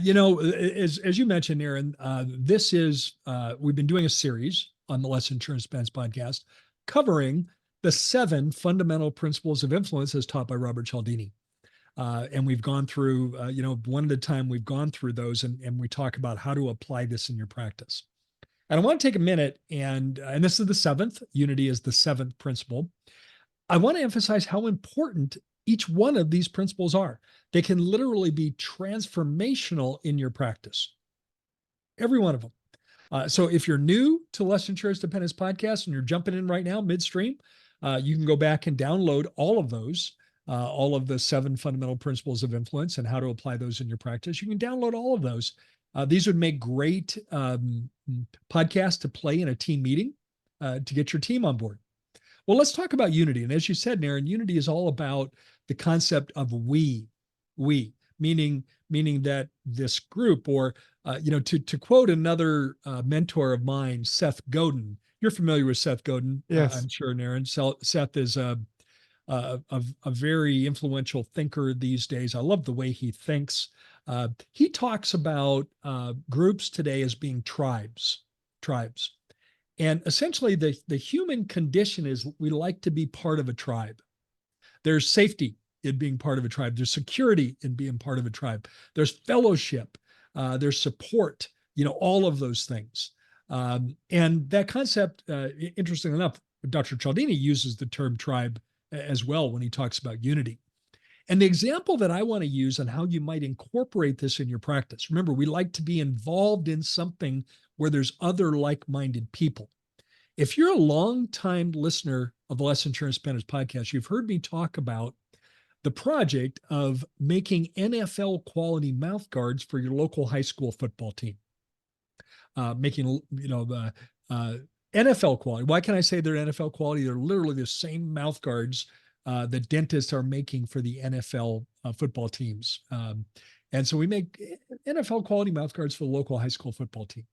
As you mentioned, Aaron, this is we've been doing a series on the Less Insurance Expense podcast covering the 7 fundamental principles of influence as taught by Robert Cialdini. And we've gone through, one at a time, we've gone through those and we talk about how to apply this in your practice. And I want to take a minute and this is the 7th. Unity is the 7th principle. I want to emphasize how important each one of these principles are. They can literally be transformational in your practice. Every one of them. So if you're new to Less Insurance Dependence podcast and you're jumping in right now midstream, you can go back and download all of those, all of the 7 fundamental principles of influence and how to apply those in your practice. You can download all of those. These would make great podcasts to play in a team meeting to get your team on board. Well, let's talk about unity. And as you said, Naren, unity is all about the concept of we, meaning that this group, or to quote another mentor of mine, Seth Godin. You're familiar with Seth Godin, Yes. I'm sure, Naren. Seth is a very influential thinker these days. I love the way he thinks. He talks about groups today as being tribes. And essentially, the human condition is we like to be part of a tribe. There's safety in being part of a tribe. There's security in being part of a tribe. There's fellowship. There's support, all of those things. And that concept, interestingly enough, Dr. Cialdini uses the term tribe as well when he talks about unity. And the example that I want to use on how you might incorporate this in your practice. Remember, we like to be involved in something where there's other like-minded people. If you're a long-time listener of the Less Insurance Dependence podcast, you've heard me talk about the project of making NFL quality mouth guards for your local high school football team. Making, the NFL quality. Why can I say they're NFL quality? They're literally the same mouth guards that dentists are making for the NFL football teams. And so we make NFL quality mouth guards for the local high school football team.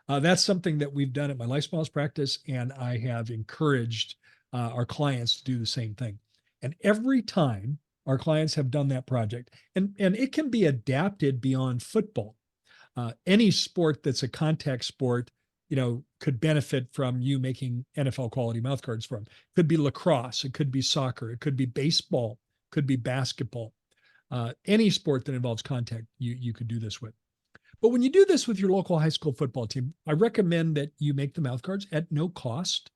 That's something that we've done at my Life Smiles practice, and I have encouraged our clients to do the same thing. And every time our clients have done that project, and it can be adapted beyond football. Any sport that's a contact sport, could benefit from you making NFL quality mouth guards from. It could be lacrosse, it could be soccer, it could be baseball, it could be basketball. Any sport that involves contact, you could do this with. But when you do this with your local high school football team, I recommend that you make the mouth guards at no cost.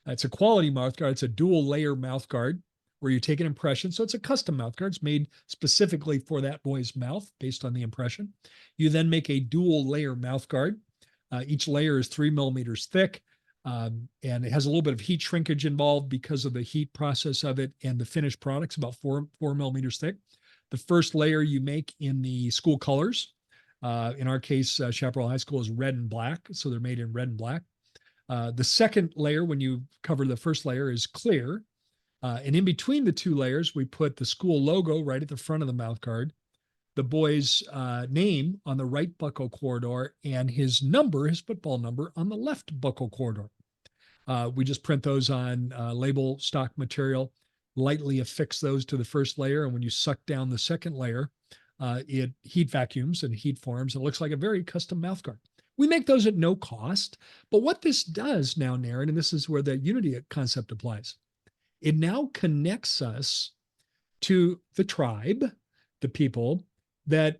It's a quality mouth guard. It's a dual layer mouth guard where you take an impression. So it's a custom mouth guard. It's made specifically for that boy's mouth based on the impression. You then make a dual layer mouth guard. Each layer is 3 millimeters thick, and it has a little bit of heat shrinkage involved because of the heat process of it, and the finished product's about 4 millimeters thick. The first layer you make in the school colors. In our case, Chaparral High School is red and black, so they're made in red and black. The second layer, when you cover the first layer, is clear. And in between the 2 layers, we put the school logo right at the front of the mouth guard, the boy's name on the right buccal corridor, and his football number, on the left buccal corridor. We just print those on label stock material, lightly affix those to the first layer, and when you suck down the second layer, it heat vacuums and heat forms. It looks like a very custom mouth guard. We make those at no cost. But what this does now, Naren, and this is where the unity concept applies, it now connects us to the tribe, the people that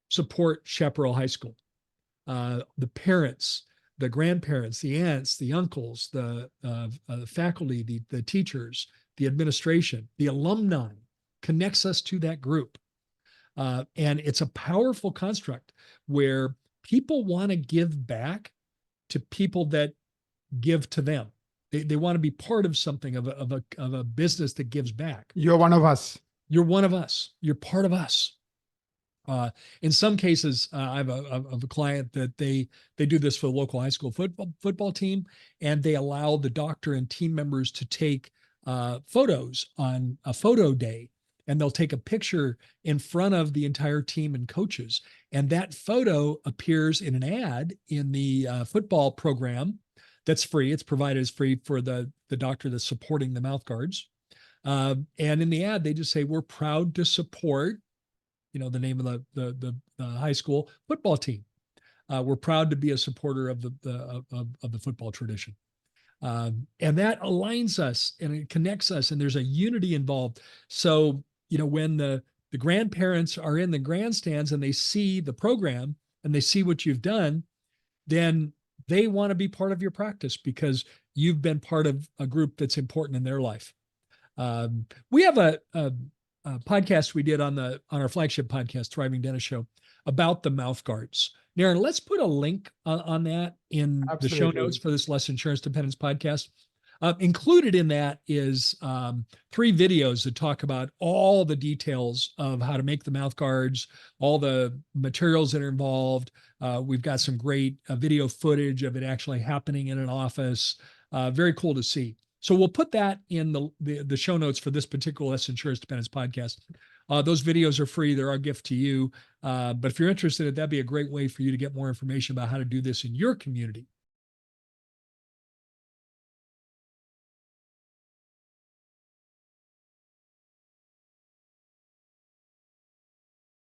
support Chaparral High School, the parents, the grandparents, the aunts, the uncles, the faculty, the teachers, the administration, the alumni, connects us to that group. And it's a powerful construct where people want to give back to people that give to them. They want to be part of something, of a business that gives back. You're one of us. You're one of us. You're part of us. In some cases, I have a client that they do this for the local high school football team, and they allow the doctor and team members to take photos on a photo day, and they'll take a picture in front of the entire team and coaches, and that photo appears in an ad in the football program. That's free. It's provided as free for the doctor that's supporting the mouth guards. And in the ad, they just say, we're proud to support the name of the high school football team. We're proud to be a supporter of the football tradition. And that aligns us and it connects us, and there's a unity involved. So, when the grandparents are in the grandstands and they see the program and they see what you've done, then they want to be part of your practice because you've been part of a group that's important in their life. We have a podcast we did on our flagship podcast, Thriving Dentist Show, about the mouth guards. Naren, let's put a link on that in the show notes for this Less Insurance Dependence podcast. Included in that is 3 videos that talk about all the details of how to make the mouth guards, all the materials that are involved. We've got some great video footage of it actually happening in an office. Very cool to see. So we'll put that in the show notes for this particular Less Insurance Dependence podcast. Those videos are free. They're our gift to you. But if you're interested, that'd be a great way for you to get more information about how to do this in your community.